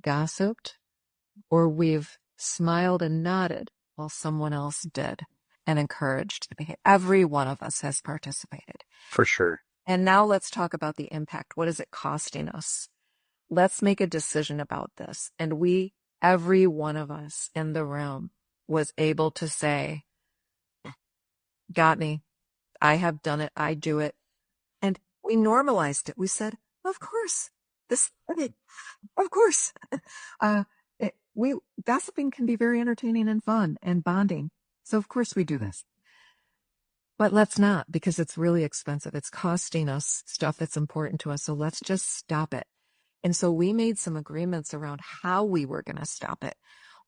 gossiped or we've smiled and nodded while someone else did and encouraged the behavior. Every one of us has participated. For sure. And now let's talk about the impact. What is it costing us? Let's make a decision about this. And every one of us in the room was able to say, got me. I have done it. I do it. And we normalized it. We said, of course, of course. Gossiping can be very entertaining and fun and bonding. So of course we do this. But let's not, because it's really expensive. It's costing us stuff that's important to us. So let's just stop it. And so we made some agreements around how we were going to stop it.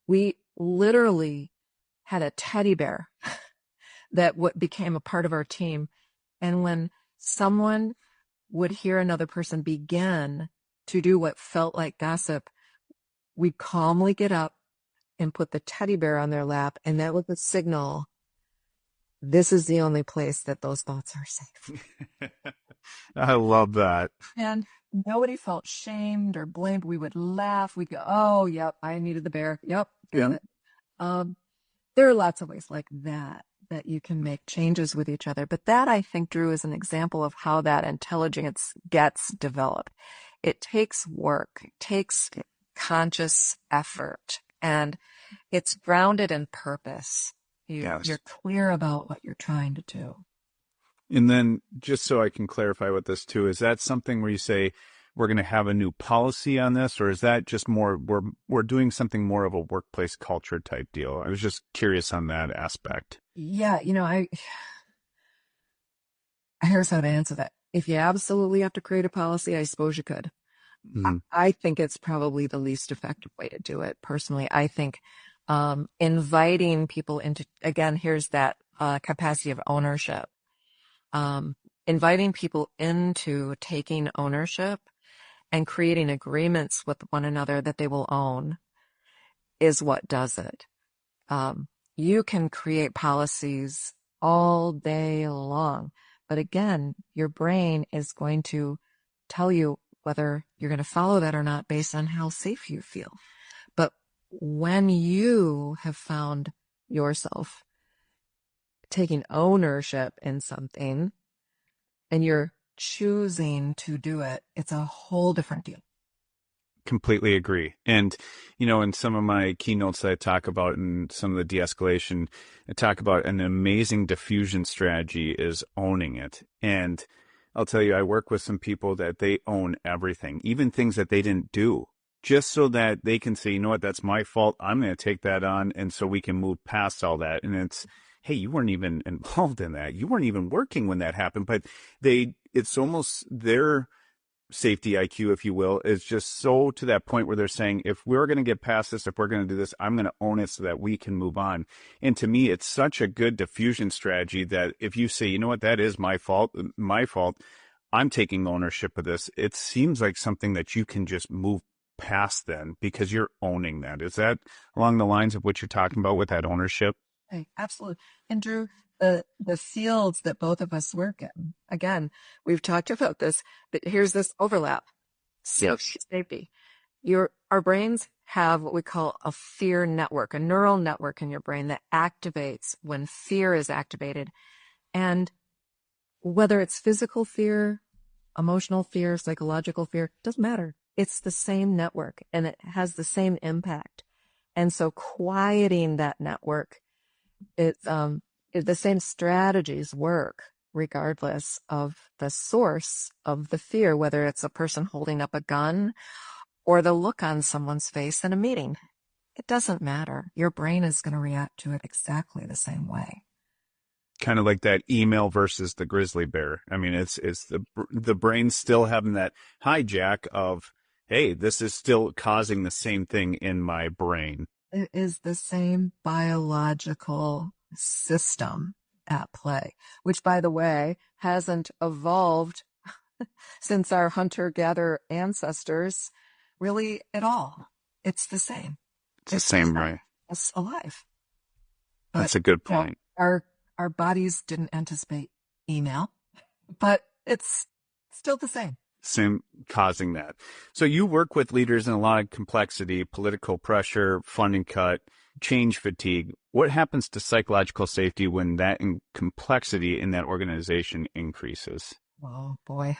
We literally had a teddy bear that became a part of our team. And when someone would hear another person begin to do what felt like gossip, we'd calmly get up and put the teddy bear on their lap. And that was a signal. This is the only place that those thoughts are safe. I love that. And nobody felt shamed or blamed. We would laugh. We'd go, oh, yep, I needed the bear. Yep. Yeah. There are lots of ways like that you can make changes with each other. But that, I think, Drew, is an example of how that intelligence gets developed. It takes work. It takes conscious effort. And it's grounded in purpose. You're clear about what you're trying to do. And then just so I can clarify with this too, is that something where you say we're going to have a new policy on this, or is that just more we're doing something more of a workplace culture type deal? I was just curious on that aspect. Yeah, here's how to answer that. If you absolutely have to create a policy, I suppose you could. I think it's probably the least effective way to do it. Personally, I think inviting people into, again, here's that capacity of ownership. Inviting people into taking ownership and creating agreements with one another that they will own is what does it. You can create policies all day long, but again, your brain is going to tell you whether you're going to follow that or not based on how safe you feel. But when you have found yourself taking ownership in something and you're choosing to do it, it's a whole different deal. Completely agree. And, in some of my keynotes that I talk about in some of the de-escalation, I talk about an amazing diffusion strategy is owning it. And I'll tell you, I work with some people that they own everything, even things that they didn't do. just so that they can say, you know what, that's my fault. I'm going to take that on. And so we can move past all that. And it's, hey, you weren't even involved in that. You weren't even working when that happened. But it's almost their safety IQ, if you will, is just so to that point where they're saying, if we're going to get past this, if we're going to do this, I'm going to own it so that we can move on. And to me, it's such a good diffusion strategy that if you say, you know what, that is my fault, I'm taking ownership of this. It seems like something that you can just move past then because you're owning that. Is that along the lines of what you're talking about with that ownership? Hey, absolutely. And Drew, the fields that both of us work in, again, we've talked about this, but here's this overlap. Safety. Our brains have what we call a fear network, a neural network in your brain that activates when fear is activated. And whether it's physical fear, emotional fear, psychological fear, doesn't matter. It's the same network and it has the same impact. And so quieting that network, the same strategies work regardless of the source of the fear, whether it's a person holding up a gun or the look on someone's face in a meeting. It doesn't matter. Your brain is going to react to it exactly the same way. Kind of like that email versus the grizzly bear. I mean, it's the brain still having that hijack of, hey, this is still causing the same thing in my brain. It is the same biological system at play, which, by the way, hasn't evolved since our hunter-gatherer ancestors really at all. It's the same. It's the same, right? It's alive. That's a good point. Our bodies didn't anticipate email, but it's still the same. Same causing that. So you work with leaders in a lot of complexity, political pressure, funding cut, change fatigue. What happens to psychological safety when that complexity in that organization increases? Oh, boy.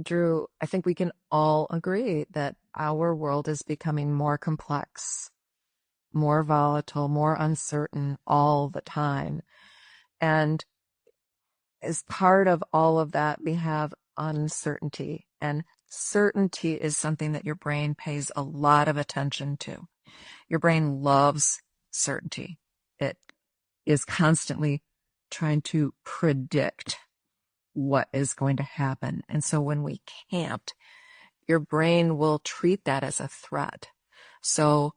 Drew, I think we can all agree that our world is becoming more complex, more volatile, more uncertain all the time. And as part of all of that, we have uncertainty. And certainty is something that your brain pays a lot of attention to. Your brain loves certainty. It is constantly trying to predict what is going to happen. And so when we can't, your brain will treat that as a threat. So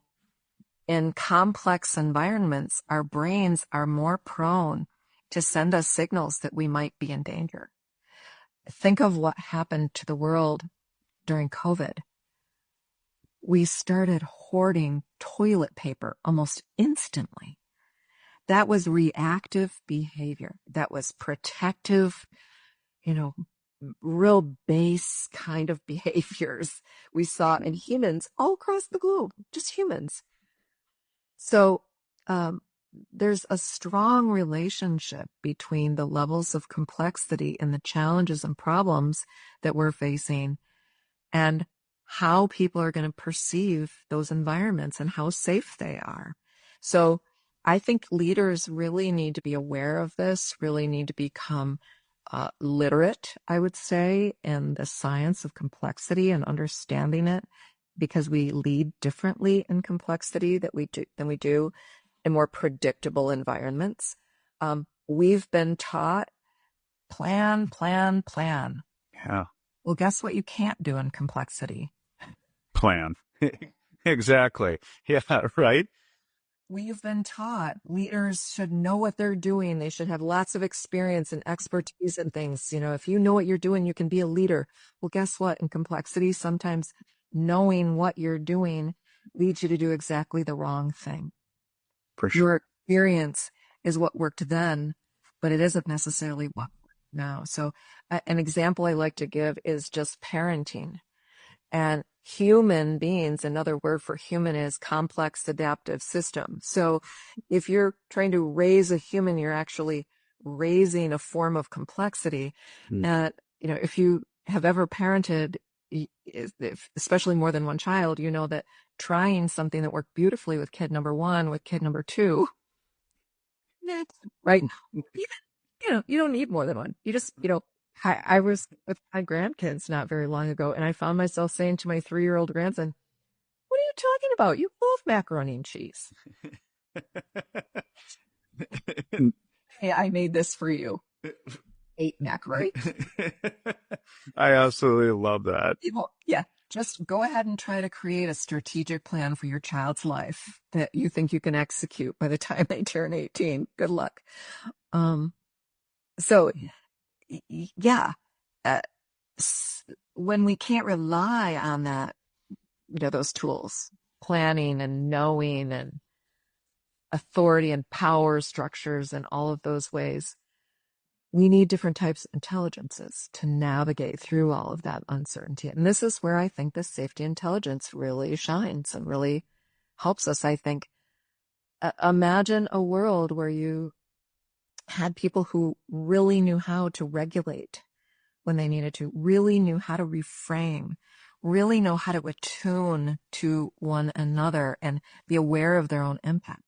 in complex environments, our brains are more prone to send us signals that we might be in danger. Think of what happened to the world during COVID. We started hoarding toilet paper almost instantly. That was reactive behavior. That was protective, real base kind of behaviors we saw in humans all across the globe, just humans. So there's a strong relationship between the levels of complexity and the challenges and problems that we're facing and how people are going to perceive those environments and how safe they are. So I think leaders really need to be aware of this, really need to become literate, I would say, in the science of complexity and understanding it, because we lead differently in complexity than we do in more predictable environments. We've been taught plan, plan, plan. Yeah. Well, guess what you can't do in complexity? Plan. Exactly. Yeah, right. We've been taught leaders should know what they're doing. They should have lots of experience and expertise in things. If you know what you're doing, you can be a leader. Well, guess what? In complexity, sometimes knowing what you're doing leads you to do exactly the wrong thing. For sure. Your experience is what worked then, but it isn't necessarily what works now. So an example I like to give is just parenting. And human beings, another word for human is complex adaptive system. So if you're trying to raise a human, you're actually raising a form of complexity. And, if you have ever parented, especially more than one child, you know that trying something that worked beautifully with kid number one, with kid number two, right? You don't need more than one. You just, I was with my grandkids not very long ago, and I found myself saying to my 3-year-old grandson, "What are you talking about? You love macaroni and cheese." Hey, I made this for you. Ate macaroni. I absolutely love that. Yeah, just go ahead and try to create a strategic plan for your child's life that you think you can execute by the time they turn 18. Good luck. Um, so yeah, uh, when we can't rely on that, those tools, planning and knowing and authority and power structures and all of those ways, we need different types of intelligences to navigate through all of that uncertainty. And this is where I think the safety intelligence really shines and really helps us. I think, imagine a world where you had people who really knew how to regulate when they needed to, really knew how to reframe, really know how to attune to one another and be aware of their own impact.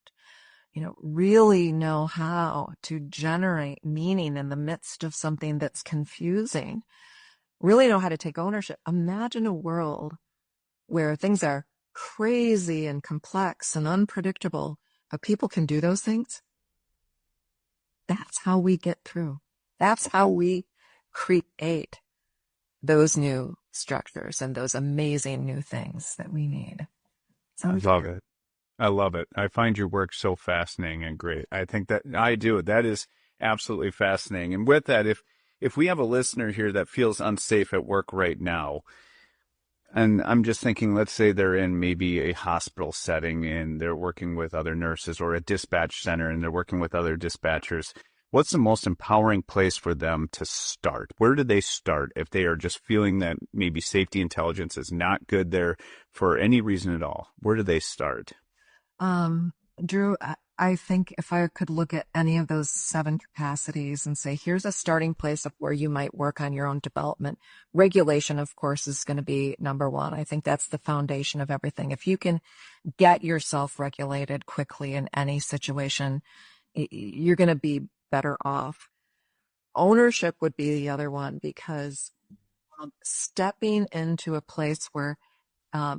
Really know how to generate meaning in the midst of something that's confusing, really know how to take ownership. Imagine a world where things are crazy and complex and unpredictable, but people can do those things. That's how we get through. That's how we create those new structures and those amazing new things that we need. I love it. I love it. I find your work so fascinating and great. I think that I do. That is absolutely fascinating. And with that, if we have a listener here that feels unsafe at work right now, and I'm just thinking, let's say they're in maybe a hospital setting and they're working with other nurses, or a dispatch center and they're working with other dispatchers. What's the most empowering place for them to start? Where do they start if they are just feeling that maybe safety intelligence is not good there for any reason at all? Where do they start? Drew, I think if I could look at any of those 7 capacities and say, here's a starting place of where you might work on your own development. Regulation, of course, is going to be number 1. I think that's the foundation of everything. If you can get yourself regulated quickly in any situation, you're going to be better off. Ownership would be the other one, because stepping into a place where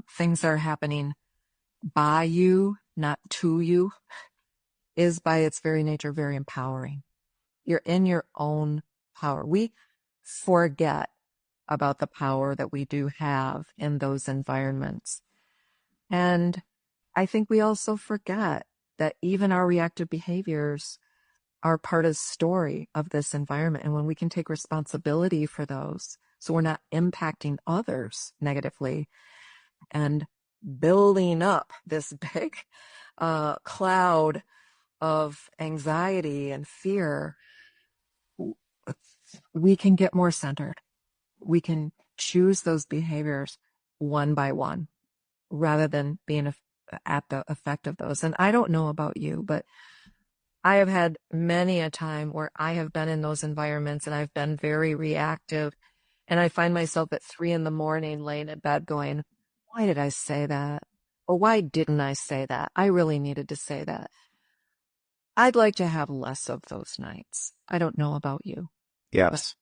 things are happening by you, not to you, is by its very nature very empowering. You're in your own power. We forget about the power that we do have in those environments. And I think we also forget that even our reactive behaviors are part of the story of this environment. And when we can take responsibility for those, so we're not impacting others negatively and building up this big cloud of anxiety and fear, we can get more centered. We can choose those behaviors one by one rather than being at the effect of those. And I don't know about you, but I have had many a time where I have been in those environments and I've been very reactive, and I find myself at 3 a.m. laying in bed going, why did I say that? Or why didn't I say that? I really needed to say that. I'd like to have less of those nights. I don't know about you. Yes.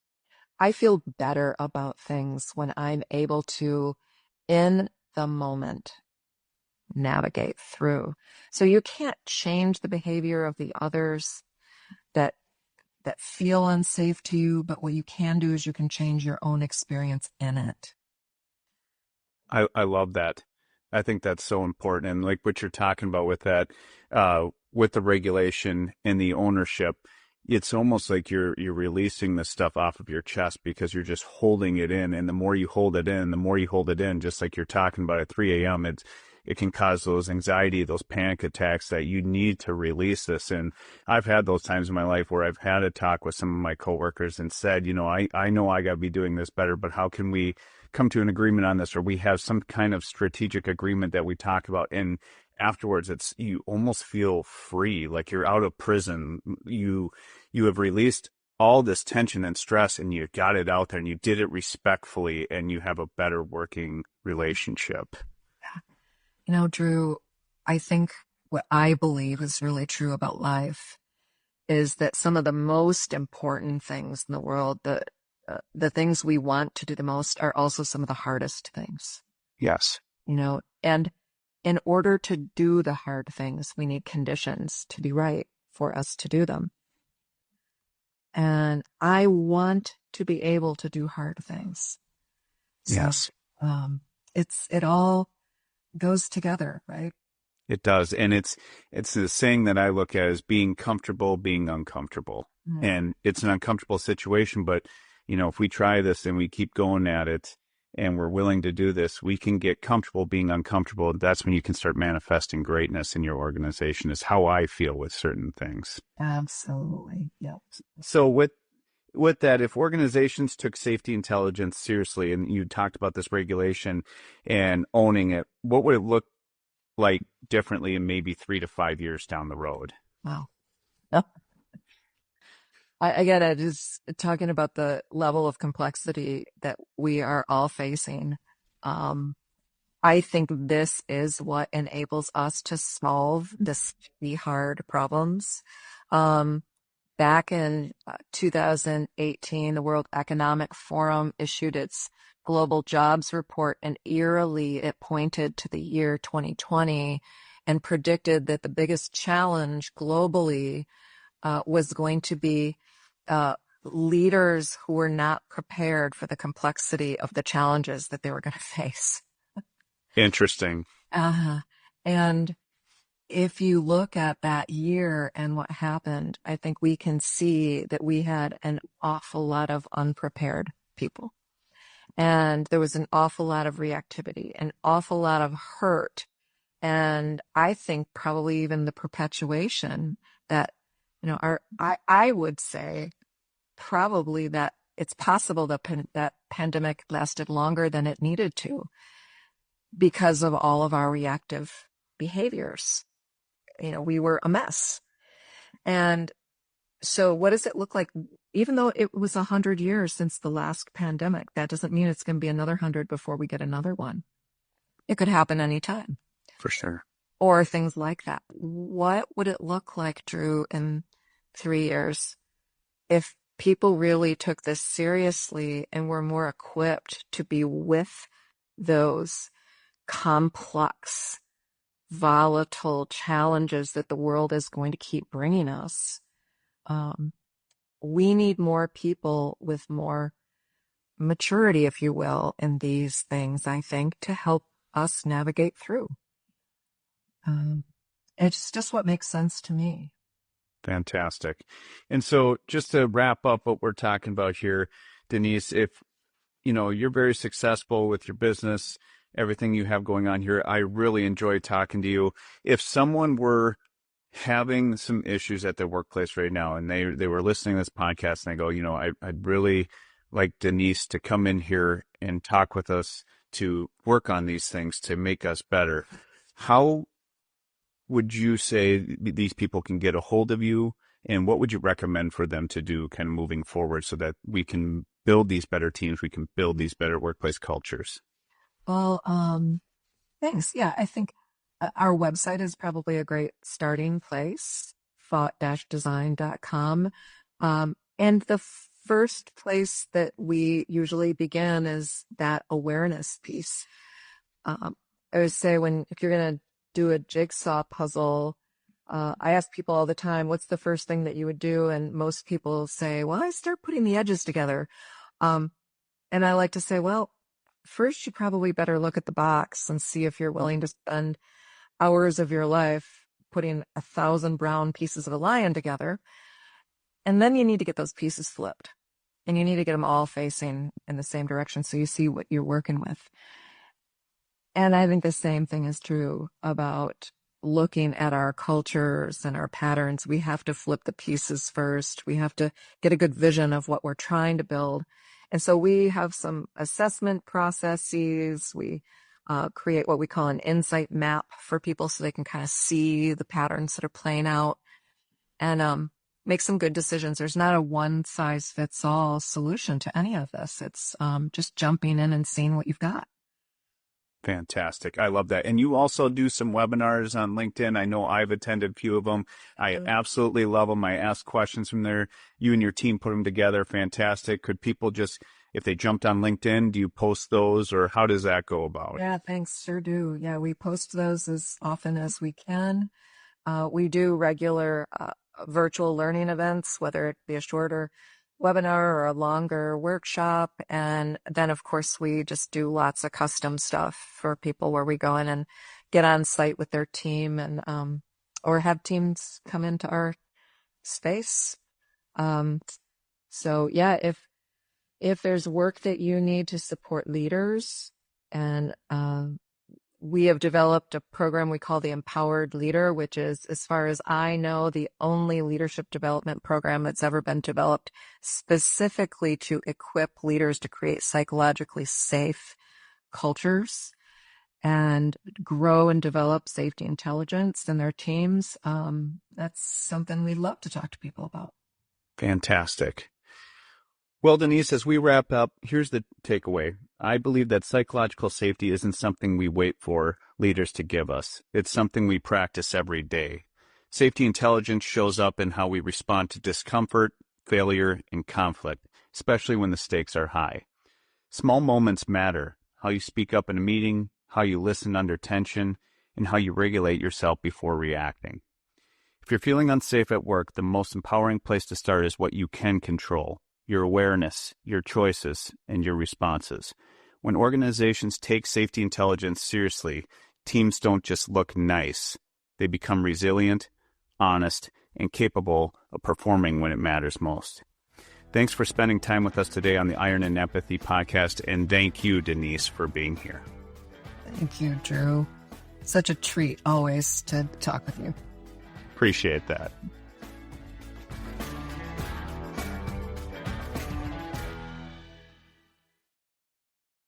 I feel better about things when I'm able to, in the moment, navigate through. So you can't change the behavior of the others that feel unsafe to you, but what you can do is you can change your own experience in it. I love that. I think that's so important. And like what you're talking about with that, with the regulation and the ownership, it's almost like you're releasing the stuff off of your chest because you're just holding it in. And the more you hold it in, just like you're talking about at 3 a.m., it can cause those anxiety, those panic attacks that you need to release this. And I've had those times in my life where I've had a talk with some of my coworkers and said, I know I got to be doing this better, but how can we come to an agreement on this? Or we have some kind of strategic agreement that we talk about. And afterwards, you almost feel free, like you're out of prison. You have released all this tension and stress, and you got it out there, and you did it respectfully, and you have a better working relationship. Drew, I think what I believe is really true about life is that some of the most important things in the world, the things we want to do the most are also some of the hardest things, Yes. and in order to do the hard things, we need conditions to be right for us to do them. And I want to be able to do hard things. Yes. So, it all goes together, right? It does. And it's the saying that I look at as being comfortable, being uncomfortable. Mm. And it's an uncomfortable situation, but if we try this and we keep going at it and we're willing to do this, we can get comfortable being uncomfortable. That's when you can start manifesting greatness in your organization, is how I feel with certain things. Absolutely. Yeah. So with that, if organizations took safety intelligence seriously, and you talked about this regulation and owning it, what would it look like differently in maybe 3 to 5 years down the road? Wow. Again, just talking about the level of complexity that we are all facing. I think this is what enables us to solve this really hard problems. Back in 2018, the World Economic Forum issued its Global Jobs Report, and eerily it pointed to the year 2020 and predicted that the biggest challenge globally was going to be leaders who were not prepared for the complexity of the challenges that they were going to face. Interesting. And if you look at that year and what happened, I think we can see that we had an awful lot of unprepared people. And there was an awful lot of reactivity, an awful lot of hurt. And I think probably even the perpetuation that, I would say probably that it's possible that that pandemic lasted longer than it needed to because of all of our reactive behaviors. We were a mess. And so what does it look like? Even though it was 100 years since the last pandemic, that doesn't mean it's going to be another 100 before we get another one. It could happen anytime. For sure. Or things like that. What would it look like, Drew, in 3 years if people really took this seriously and were more equipped to be with those complex, volatile challenges that the world is going to keep bringing us? We need more people with more maturity, if you will, in these things, I think, to help us navigate through. It's just what makes sense to me. Fantastic. And so just to wrap up what we're talking about here, Denise, if you're very successful with your business, everything you have going on here, I really enjoy talking to you. If someone were having some issues at their workplace right now and they were listening to this podcast and they go, I'd really like Denise to come in here and talk with us to work on these things to make us better, how would you say these people can get a hold of you, and what would you recommend for them to do kind of moving forward so that we can build these better teams, we can build these better workplace cultures? Well, thanks. Yeah, I think our website is probably a great starting place, thought-design.com. And the first place that we usually begin is that awareness piece. I would say if you're going to do a jigsaw puzzle, I ask people all the time, what's the first thing that you would do? And most people say, well, I start putting the edges together. And I like to say, well, first you probably better look at the box and see if you're willing to spend hours of your life putting 1,000 brown pieces of a lion together. And then you need to get those pieces flipped. And you need to get them all facing in the same direction so you see what you're working with. And I think the same thing is true about looking at our cultures and our patterns. We have to flip the pieces first. We have to get a good vision of what we're trying to build. And so we have some assessment processes. We create what we call an insight map for people so they can kind of see the patterns that are playing out and make some good decisions. There's not a one-size-fits-all solution to any of this. It's just jumping in and seeing what you've got. Fantastic. I love that. And you also do some webinars on LinkedIn. I know I've attended a few of them. I absolutely love them. I ask questions from there. You and your team put them together. Fantastic. Could people just, if they jumped on LinkedIn, do you post those, or how does that go about? Yeah, thanks. Sure do. Yeah, we post those as often as we can. We do regular virtual learning events, whether it be a shorter webinar or a longer workshop. And then, of course, we just do lots of custom stuff for people where we go in and get on site with their team and or have teams come into our space. So yeah, if there's work that you need to support leaders, and we have developed a program we call the Empowered Leader, which is, as far as I know, the only leadership development program that's ever been developed specifically to equip leaders to create psychologically safe cultures and grow and develop safety intelligence in their teams. That's something we'd love to talk to people about. Fantastic. Well, Denise, as we wrap up, here's the takeaway. I believe that psychological safety isn't something we wait for leaders to give us. It's something we practice every day. Safety intelligence shows up in how we respond to discomfort, failure, and conflict, especially when the stakes are high. Small moments matter: how you speak up in a meeting, how you listen under tension, and how you regulate yourself before reacting. If you're feeling unsafe at work, the most empowering place to start is what you can control: your awareness, your choices, and your responses. When organizations take safety intelligence seriously, teams don't just look nice. They become resilient, honest, and capable of performing when it matters most. Thanks for spending time with us today on the Iron and Empathy podcast, and thank you, Denise, for being here. Thank you, Drew. Such a treat always to talk with you. Appreciate that.